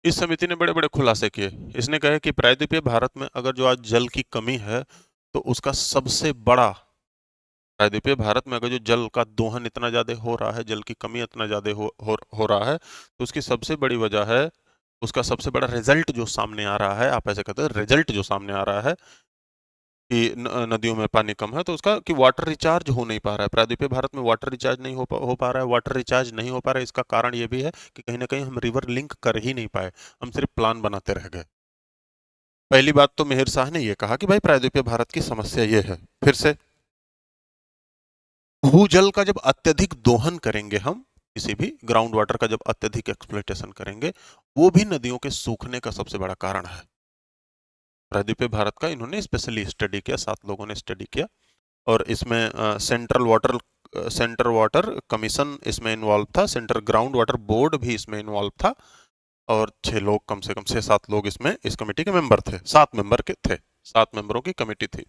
इस समिति ने बड़े बड़े खुलासे किए। इसने कहा कि प्रायद्वीपीय भारत में अगर जो आज जल की कमी है, तो उसका सबसे बड़ा, प्रायद्वीपीय भारत में अगर जो जल का दोहन इतना ज्यादा हो रहा है, जल की कमी इतना ज्यादा हो रहा है, तो उसकी सबसे बड़ी वजह है, उसका सबसे बड़ा रिजल्ट जो सामने आ रहा है, आप ऐसे कहते हैं रिजल्ट जो सामने आ रहा है कि नदियों में पानी कम है, तो उसका कि वाटर रिचार्ज हो नहीं पा रहा है। प्रायद्वीपीय भारत में वाटर रिचार्ज नहीं हो पा रहा है। वाटर रिचार्ज नहीं हो पा रहा है, इसका कारण ये भी है कि कहीं ना कहीं हम रिवर लिंक कर ही नहीं पाए, हम सिर्फ प्लान बनाते रह गए। पहली बात तो मिहिर शाह ने ये कहा कि भाई प्रायद्वीपीय भारत की समस्या ये है। फिर से, भूजल का जब अत्यधिक दोहन करेंगे हम, किसी भी ग्राउंड वाटर का जब अत्यधिक एक्सप्लॉइटेशन करेंगे, वो भी नदियों के सूखने का सबसे बड़ा कारण है। प्रायद्वीपीय भारत का इन्होंने स्पेशली स्टडी किया, 7 लोगों ने स्टडी किया, और इसमें सेंट्रल वाटर कमीशन इसमें इन्वॉल्व था, सेंट्रल ग्राउंड वाटर बोर्ड भी इसमें इन्वॉल्व था, और 6 लोग, कम से कम 6-7 लोग इसमें इस कमेटी के मेंबर थे। 7 मेंबर के थे, 7 मेंबरों की कमेटी थी,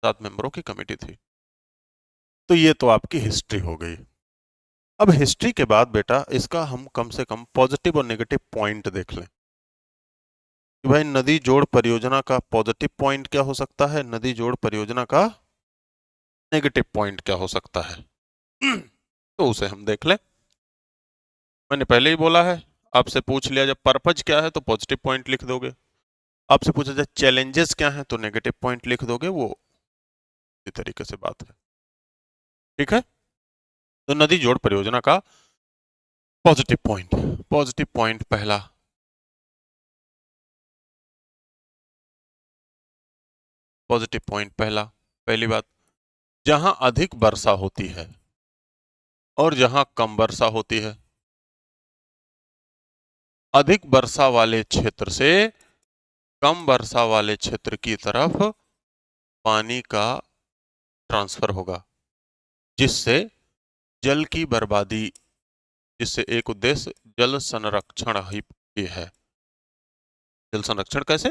7 मेंबरों की कमेटी थी। तो ये तो आपकी हिस्ट्री हो गई। अब हिस्ट्री के बाद बेटा इसका हम कम से कम पॉजिटिव और नेगेटिव पॉइंट देख लें कि भाई नदी जोड़ परियोजना का पॉजिटिव पॉइंट क्या हो सकता है, नदी जोड़ परियोजना का नेगेटिव पॉइंट क्या हो सकता है। तो उसे हम देख लें। मैंने पहले ही बोला है, आपसे पूछ लिया जब पर्पज क्या है तो पॉजिटिव पॉइंट लिख दोगे, आपसे पूछा जाए चैलेंजेस क्या हैं तो नेगेटिव पॉइंट लिख दोगे, वो इसी तरीके से बात है। ठीक है, तो नदी जोड़ परियोजना का पॉजिटिव पॉइंट पहला, पॉजिटिव पॉइंट पहला, पहली बात, जहां अधिक वर्षा होती है और जहां कम वर्षा होती है, अधिक वर्षा वाले क्षेत्र से कम वर्षा वाले क्षेत्र की तरफ पानी का ट्रांसफर होगा, जिससे जल की बर्बादी, जिससे एक उद्देश्य जल संरक्षण ही है। जल संरक्षण कैसे?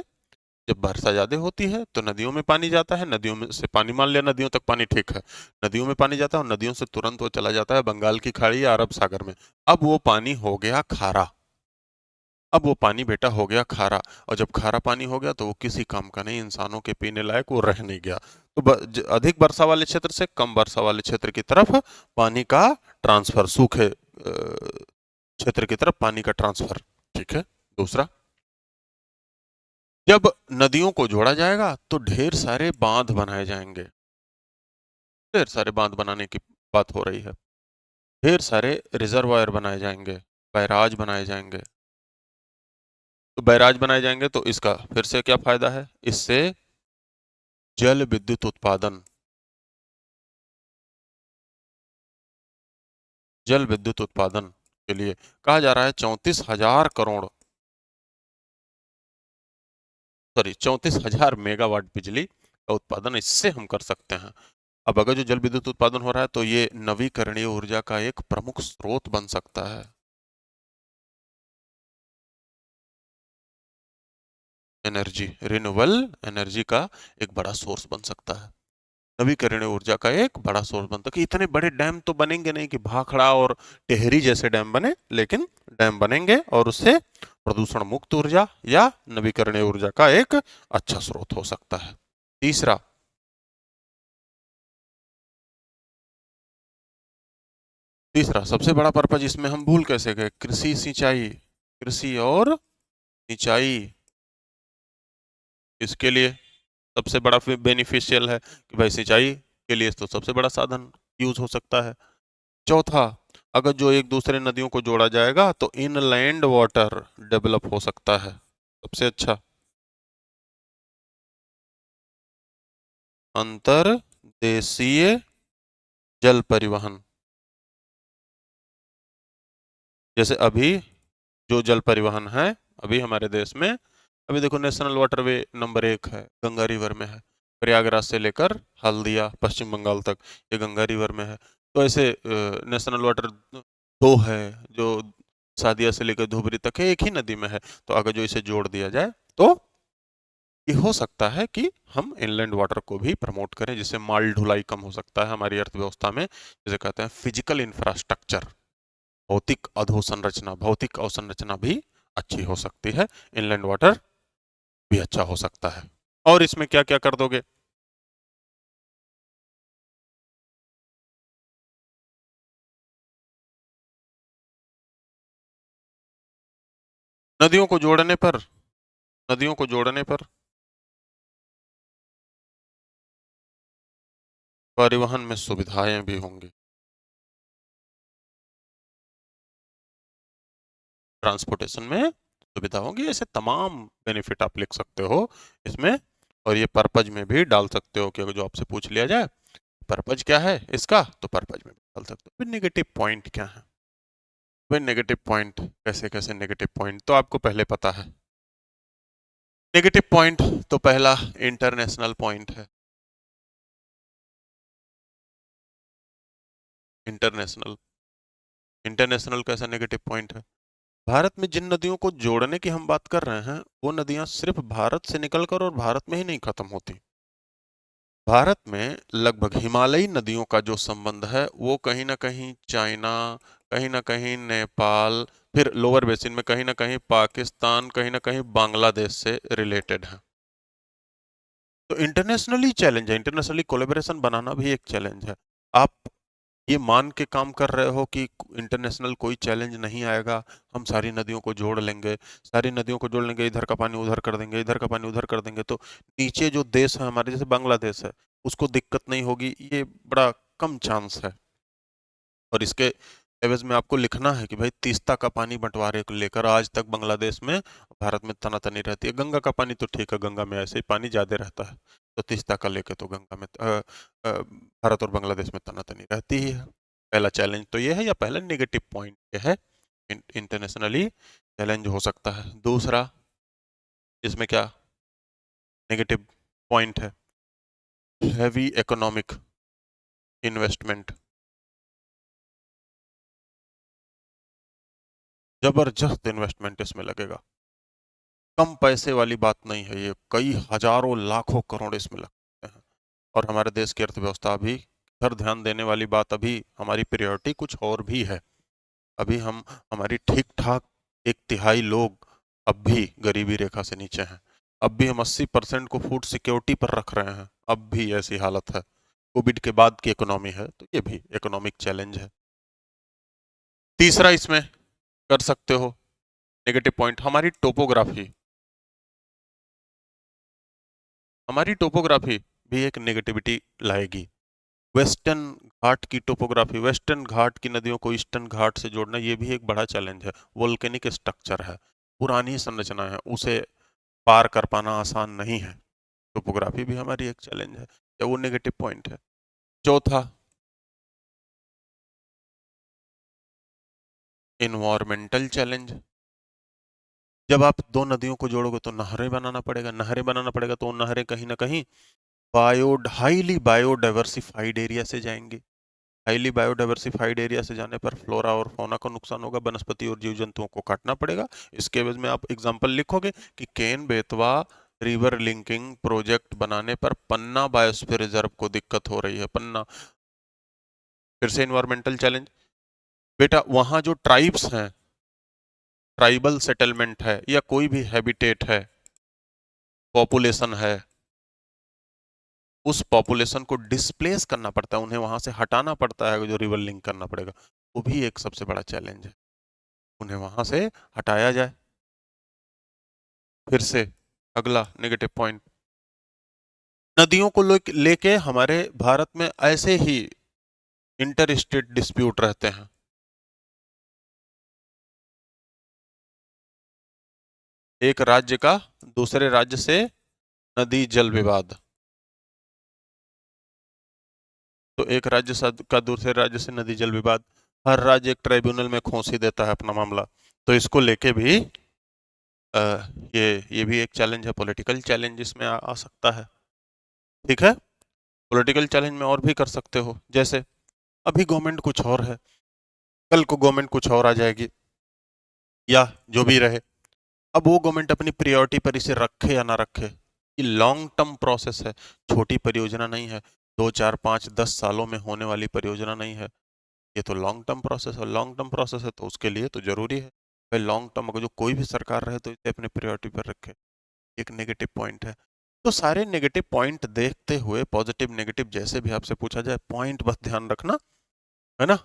जब वर्षा ज्यादा होती है तो नदियों में पानी जाता है, नदियों में से पानी, मान लिया नदियों तक पानी, ठीक है, नदियों में पानी जाता है और नदियों से तुरंत वो चला जाता है बंगाल की खाड़ी या अरब सागर में। अब वो पानी हो गया खारा, अब वो पानी बेटा हो गया खारा, और जब खारा पानी हो गया तो वो किसी काम का नहीं, इंसानों के पीने लायक वो रह नहीं गया। तो अधिक वर्षा वाले क्षेत्र से कम वर्षा वाले क्षेत्र की तरफ पानी का ट्रांसफर, सूखे क्षेत्र की तरफ पानी का ट्रांसफर। ठीक है, दूसरा, जब नदियों को जोड़ा जाएगा तो ढेर सारे बांध बनाए जाएंगे, ढेर सारे बांध बनाने की बात हो रही है, ढेर सारे रिजर्वायर बनाए जाएंगे, बैराज बनाए जाएंगे। तो बैराज बनाए जाएंगे तो इसका फिर से क्या फायदा है, इससे जल विद्युत उत्पादन, जल विद्युत उत्पादन के लिए कहा जा रहा है 34,000 मेगावाट बिजली का उत्पादन इससे हम कर सकते हैं। अब अगर जो जल विद्युत उत्पादन हो रहा है तो ये नवीकरणीय ऊर्जा का एक प्रमुख स्रोत बन सकता है। एनर्जी, रिन्यूएबल एनर्जी का एक बड़ा सोर्स बन सकता है, नवीकरणीय ऊर्जा का एक बड़ा सोर्स बनता है। कि इतने बड़े डैम तो बनेंगे नहीं कि भाखड़ा और टेहरी जैसे डैम बने, लेकिन डैम बनेंगे और उससे प्रदूषण मुक्त ऊर्जा या नवीकरणीय ऊर्जा का एक अच्छा स्रोत हो सकता है। तीसरा, सबसे बड़ा पर्पज इसमें हम भूल कैसे गए, कृषि सिंचाई, कृषि और सिंचाई, इसके लिए सबसे बड़ा बेनिफिशियल है कि भाई सिंचाई के लिए तो सबसे बड़ा साधन यूज हो सकता है। चौथा, अगर जो एक दूसरे नदियों को जोड़ा जाएगा तो इनलैंड वाटर डेवलप हो सकता है, सबसे अच्छा। अंतर्देशीय जल परिवहन, जैसे अभी जो जल परिवहन है अभी हमारे देश में, अभी देखो नेशनल वाटरवे नंबर 1 है, गंगा रिवर में है, प्रयागराज से लेकर हल्दिया पश्चिम बंगाल तक ये गंगा रिवर में है। तो ऐसे नेशनल वाटर 2 है जो सादिया से लेकर धुबरी तक है, एक ही नदी में है। तो अगर जो इसे जोड़ दिया जाए तो ये हो सकता है कि हम इनलैंड वाटर को भी प्रमोट करें, जिससे माल ढुलाई कम हो सकता है हमारी अर्थव्यवस्था में, जिसे कहते हैं फिजिकल इंफ्रास्ट्रक्चर, भौतिक अधोसंरचना, भौतिक अवसंरचना भी अच्छी हो सकती है, इनलैंड वाटर भी अच्छा हो सकता है। और इसमें क्या क्या कर दोगे? नदियों को जोड़ने पर, नदियों को जोड़ने पर परिवहन में सुविधाएं भी होंगी, ट्रांसपोर्टेशन में सुविधा होगी, ऐसे तमाम बेनिफिट आप लिख सकते हो इसमें। और ये पर्पज में भी डाल सकते हो कि अगर जो आपसे पूछ लिया जाए पर्पज क्या है इसका, तो पर्पज में भी डाल सकते हो। फिर नेगेटिव पॉइंट क्या है? भाई नेगेटिव पॉइंट कैसे कैसे, नेगेटिव पॉइंट तो आपको पहले पता है। नेगेटिव पॉइंट तो पहला इंटरनेशनल पॉइंट है। इंटरनेशनल, इंटरनेशनल कैसा नेगेटिव पॉइंट है? भारत में जिन नदियों को जोड़ने की हम बात कर रहे हैं वो नदियां सिर्फ भारत से निकलकर और भारत में ही नहीं खत्म होती। भारत में लगभग हिमालयी नदियों का जो संबंध है वो कहीं ना कहीं चाइना, कहीं ना कहीं नेपाल, फिर लोअर बेसिन में कहीं ना कहीं पाकिस्तान, कहीं ना कहीं बांग्लादेश से रिलेटेड है। तो इंटरनेशनली चैलेंज है, इंटरनेशनली कोलेबोरेशन बनाना भी एक चैलेंज है। आप ये मान के काम कर रहे हो कि इंटरनेशनल कोई चैलेंज नहीं आएगा, हम सारी नदियों को जोड़ लेंगे, सारी नदियों को जोड़ लेंगे, इधर का पानी उधर कर देंगे, इधर का पानी उधर कर देंगे, तो नीचे जो देश है हमारे जैसे बांग्लादेश है उसको दिक्कत नहीं होगी, ये बड़ा कम चांस है। और इसके एवज में आपको लिखना है कि भाई तीस्ता का पानी बंटवारे को लेकर आज तक बांग्लादेश में, भारत में तनातनी रहती है। गंगा का पानी तो ठीक है, गंगा में ऐसे ही पानी ज्यादा रहता है, तो तीस्ता का लेके तो गंगा में भारत और बांग्लादेश में तनातनी रहती ही है। पहला चैलेंज तो ये है, या पहला नेगेटिव पॉइंट ये है, इंटरनेशनली चैलेंज हो सकता है। दूसरा, इसमें क्या नेगेटिव पॉइंट है? हैवी इकोनॉमिक इन्वेस्टमेंट, जबरदस्त इन्वेस्टमेंट इसमें लगेगा, कम पैसे वाली बात नहीं है ये, कई हजारों लाखों करोड़ इसमें लगते हैं। और हमारे देश की अर्थव्यवस्था अभी इधर ध्यान देने वाली बात, अभी हमारी प्रायोरिटी कुछ और भी है। अभी हम, हमारी ठीक ठाक 1/3 लोग अब भी गरीबी रेखा से नीचे हैं, अब भी हम 80% को फूड सिक्योरिटी पर रख रहे हैं, अब भी ऐसी हालत है। कोविड के बाद की इकोनॉमी है, तो ये भी इकोनॉमिक चैलेंज है। तीसरा इसमें कर सकते हो नेगेटिव पॉइंट, हमारी टोपोग्राफी, हमारी टोपोग्राफी भी एक नेगेटिविटी लाएगी। वेस्टर्न घाट की टोपोग्राफी, वेस्टर्न घाट की नदियों को ईस्टर्न घाट से जोड़ना, ये भी एक बड़ा चैलेंज है। वोल्केनिक स्ट्रक्चर है, पुरानी संरचना है, उसे पार कर पाना आसान नहीं है। टोपोग्राफी भी हमारी एक चैलेंज है, या वो नेगेटिव पॉइंट है। चौथा, इन्वायरमेंटल चैलेंज, जब आप दो नदियों को जोड़ोगे तो नहरें बनाना पड़ेगा, नहरें बनाना पड़ेगा तो वो नहरें कहीं ना कहीं हाईली बायोडाइवर्सिफाइड एरिया से जाएंगी, हाईली बायोडाइवर्सिफाइड एरिया से जाने पर फ्लोरा और फौना को नुकसान होगा, वनस्पति और जीव जंतुओं को काटना पड़ेगा। इसके एवज में आप एग्जाम्पल लिखोगे कि Ken Betwa river linking project बनाने पर पन्ना बायोस्फीयर रिजर्व को दिक्कत हो रही है। पन्ना फिर से इन्वायरमेंटल चैलेंज। बेटा वहां जो ट्राइब्स हैं, ट्राइबल सेटलमेंट है या कोई भी हैबिटेट है, पॉपुलेशन है, उस पॉपुलेशन को डिस्प्लेस करना पड़ता है, उन्हें वहां से हटाना पड़ता है, जो रिवर लिंक करना पड़ेगा, वो भी एक सबसे बड़ा चैलेंज है, उन्हें वहां से हटाया जाए। फिर से अगला नेगेटिव पॉइंट, नदियों को लेके हमारे भारत में ऐसे ही इंटर स्टेट डिस्प्यूट रहते हैं। एक राज्य का दूसरे राज्य से नदी जल विवाद, तो एक राज्य का दूसरे राज्य से नदी जल विवाद, हर राज्य एक ट्राइब्यूनल में खोंसी देता है अपना मामला, तो इसको लेके भी आ, ये भी एक चैलेंज है, पॉलिटिकल चैलेंज इसमें आ सकता है। ठीक है, पॉलिटिकल चैलेंज में और भी कर सकते हो, जैसे अभी गवर्नमेंट कुछ और है, कल को गवर्नमेंट कुछ और आ जाएगी, या जो भी रहे, अब वो गवर्नमेंट अपनी प्रायोरिटी पर इसे रखे या ना रखे, ये लॉन्ग टर्म प्रोसेस है, छोटी परियोजना नहीं है, 2 4 5 10 सालों में होने वाली परियोजना नहीं है, ये तो लॉन्ग टर्म प्रोसेस है। लॉन्ग टर्म प्रोसेस है तो उसके लिए तो जरूरी है भाई लॉन्ग टर्म, अगर जो कोई भी सरकार रहे तो इसे अपनी प्रायोरिटी पर रखे, एक नेगेटिव पॉइंट है। तो सारे नेगेटिव पॉइंट देखते हुए, पॉजिटिव नेगेटिव जैसे भी आपसे पूछा जाए, पॉइंट बस ध्यान रखना है ना,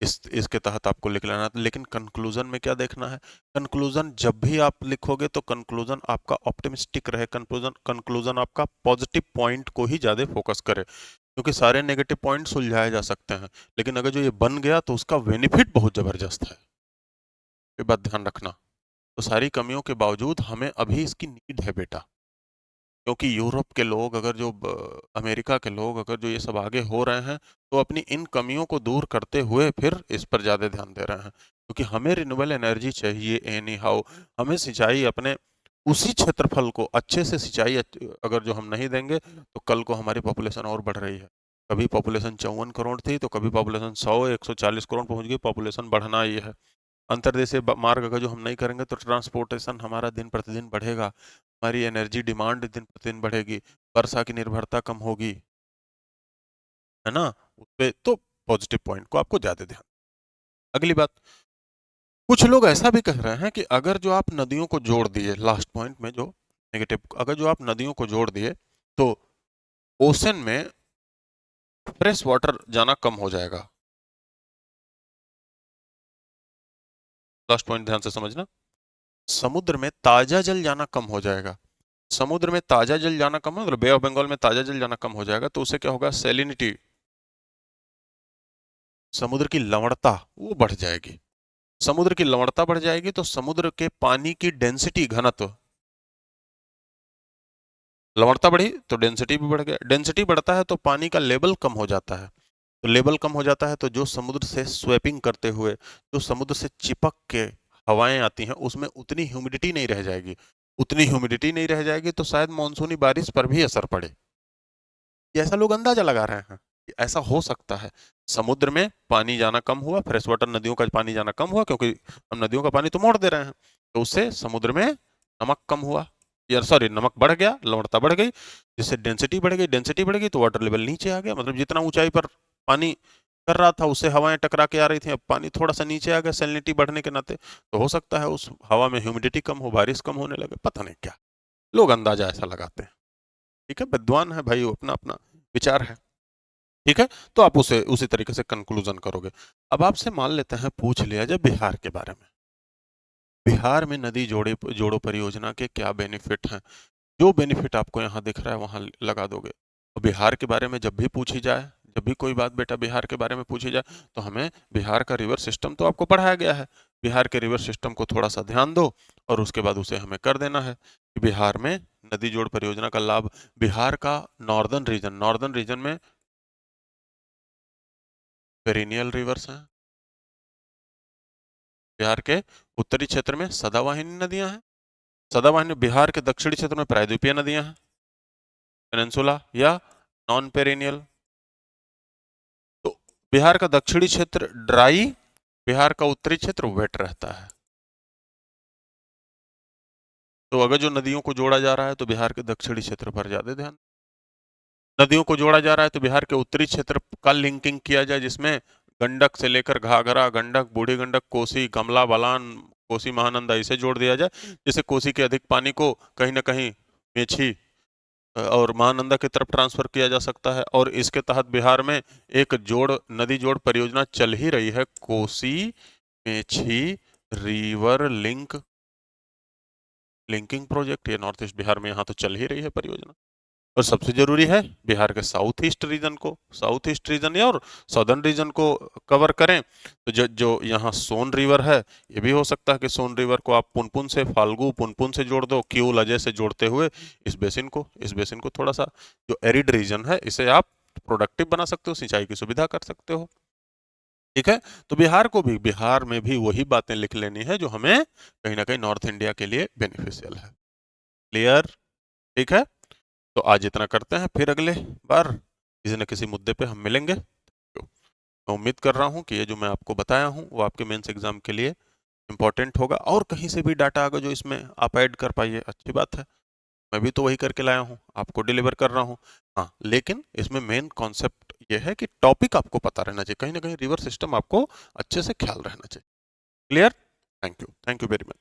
इसके तहत आपको लिख लेना। लेकिन कंक्लूजन में क्या देखना है, कंक्लूजन जब भी आप लिखोगे तो कंक्लूजन आपका ऑप्टिमिस्टिक रहे, कंक्लूजन कंक्लूजन आपका पॉजिटिव पॉइंट को ही ज्यादा फोकस करे, क्योंकि सारे नेगेटिव पॉइंट सुलझाए जा सकते हैं, लेकिन अगर जो ये बन गया तो उसका बेनिफिट बहुत जबरदस्त है, ये बात ध्यान रखना। तो सारी कमियों के बावजूद हमें अभी इसकी नीड है बेटा, क्योंकि यूरोप के लोग अगर जो अमेरिका के लोग अगर जो ये सब आगे हो रहे हैं, तो अपनी इन कमियों को दूर करते हुए फिर इस पर ज़्यादा ध्यान दे रहे हैं, क्योंकि हमें रिन्यूएबल एनर्जी चाहिए एनी हाउ, हमें सिंचाई अपने उसी क्षेत्रफल को अच्छे से सिंचाई अगर जो हम नहीं देंगे तो कल को हमारी पॉपुलेशन और बढ़ रही है, कभी पॉपुलेशन 54 करोड़ थी तो कभी पॉपुलेशन 100 140 करोड़ पहुंच गई, पॉपुलेशन बढ़ना ही है। अंतर्देशीय मार्ग अगर जो हम नहीं करेंगे तो ट्रांसपोर्टेशन हमारा दिन प्रतिदिन बढ़ेगा, हमारी एनर्जी डिमांड दिन प्रतिदिन बढ़ेगी, वर्षा की निर्भरता कम होगी, है ना, उस पे तो पॉजिटिव पॉइंट को आपको ज्यादा ध्यान। अगली बात, कुछ लोग ऐसा भी कह रहे हैं कि अगर जो आप नदियों को जोड़ दिए, लास्ट पॉइंट में जो नेगेटिव, अगर जो आप नदियों को जोड़ दिए तो ओशन में फ्रेश वाटर जाना कम हो जाएगा। लास्ट पॉइंट ध्यान से समझना, समुद्र में ताजा जल जाना कम हो जाएगा, समुद्र में ताजा जल जाना कम, मतलब बे ऑफ बंगाल में ताजा जल जाना कम हो जाएगा, तो उससे क्या होगा, सेलिनिटी, समुद्र की लवणता वो बढ़ जाएगी, समुद्र की लवणता बढ़ जाएगी तो समुद्र के पानी की डेंसिटी, घनत्व, लवणता बढ़ी तो डेंसिटी भी बढ़ गया, डेंसिटी बढ़ता है तो पानी का लेवल कम हो जाता है, तो लेवल कम हो जाता है तो जो समुद्र से स्वेपिंग करते हुए, जो समुद्र से चिपक के हवाएं आती हैं, उसमें उतनी ह्यूमिडिटी नहीं रह जाएगी, उतनी ह्यूमिडिटी नहीं रह जाएगी तो शायद मानसूनी बारिश पर भी असर पड़े, ये ऐसा लोग अंदाजा लगा रहे हैं कि ऐसा हो सकता है। समुद्र में पानी जाना कम हुआ, फ्रेश वाटर नदियों का पानी जाना कम हुआ, क्योंकि हम नदियों का पानी तो मोड़ दे रहे हैं, तो उससे समुद्र में नमक कम हुआ, यार सॉरी नमक बढ़ गया, लवणता बढ़ गई, जिससे डेंसिटी बढ़ गई, डेंसिटी बढ़ गई तो वाटर लेवल नीचे आ गया, मतलब जितना ऊंचाई पर पानी कर रहा था उससे हवाएं टकरा के आ रही थी, अब पानी थोड़ा सा नीचे आ गया सैलिनिटी बढ़ने के नाते, तो हो सकता है उस हवा में ह्यूमिडिटी कम हो, बारिश कम होने लगे, पता नहीं क्या लोग अंदाजा ऐसा लगाते हैं। ठीक है, विद्वान है भाई, वो अपना अपना विचार है। ठीक है, तो आप उसे उसी तरीके से कंक्लूजन करोगे। अब आपसे मान लेते हैं, पूछ लिया जाए बिहार के बारे में, बिहार में नदी जोड़ो परियोजना के क्या बेनिफिट हैं, जो बेनिफिट आपको यहाँ दिख रहा है वहां लगा दोगे। और बिहार के बारे में जब भी पूछी जाए, जब भी कोई बात बेटा बिहार के बारे में पूछी जाए, तो हमें बिहार का रिवर सिस्टम तो आपको पढ़ाया गया है, बिहार के रिवर सिस्टम को थोड़ा सा ध्यान दो और उसके बाद उसे हमें कर देना है कि बिहार में नदी जोड़ परियोजना का लाभ, बिहार का नॉर्दर्न रीजन में पेरिनियल रिवर्स हैं, बिहार के उत्तरी क्षेत्र में सदावाहिनी नदियां हैं, सदावाहिनी, बिहार के दक्षिणी क्षेत्र में प्रायद्वीपीय नदियां हैं, पेनिनसुला या नॉन पेरिनियल, तो बिहार का दक्षिणी क्षेत्र ड्राई, बिहार का उत्तरी क्षेत्र वेट रहता है। तो अगर जो नदियों को जोड़ा जा रहा है तो बिहार के दक्षिणी क्षेत्र पर ज्यादा ध्यान, नदियों को जोड़ा जा रहा है तो बिहार के उत्तरी क्षेत्र का लिंकिंग किया जाए, जिसमें गंडक से लेकर घाघरा, गंडक, बूढ़ी गंडक, कोसी, कमला बलान, कोसी महानंदा, इसे जोड़ दिया जाए, जिससे कोसी के अधिक पानी को कहीं ना कहीं मेची और महानंदा की तरफ ट्रांसफर किया जा सकता है। और इसके तहत बिहार में एक नदी जोड़ परियोजना चल ही रही है, Kosi Mechi river linking project. ये नॉर्थ ईस्ट बिहार में यहाँ तो चल ही रही है परियोजना। और सबसे जरूरी है बिहार के साउथ ईस्ट रीजन या और सदर्न रीजन को कवर करें। तो जो यहाँ सोन रिवर है, ये भी हो सकता है कि सोन रिवर को आप पुनपुन से, फाल्गु पुनपुन से जोड़ दो, क्यूल अजय से जोड़ते हुए इस बेसिन को थोड़ा सा, जो एरिड रीजन है, इसे आप प्रोडक्टिव बना सकते हो, सिंचाई की सुविधा कर सकते हो। ठीक है, तो बिहार में भी वही बातें लिख लेनी है जो हमें कहीं ना कहीं नॉर्थ इंडिया के लिए बेनिफिशियल है। क्लियर? ठीक है, तो आज इतना करते हैं, फिर अगले बार किसी न किसी मुद्दे पे हम मिलेंगे। तो मैं उम्मीद कर रहा हूँ कि ये जो मैं आपको बताया हूँ वो आपके मेंस एग्जाम के लिए इम्पोर्टेंट होगा, और कहीं से भी डाटा आएगा जो इसमें आप ऐड कर पाइए, अच्छी बात है। मैं भी तो वही करके लाया हूँ, आपको डिलीवर कर रहा हूँ। हाँ, लेकिन इसमें मेन कॉन्सेप्ट ये है कि टॉपिक आपको पता रहना चाहिए, कहीं ना कहीं रिवर सिस्टम आपको अच्छे से ख्याल रहना चाहिए। Clear? Thank you very much.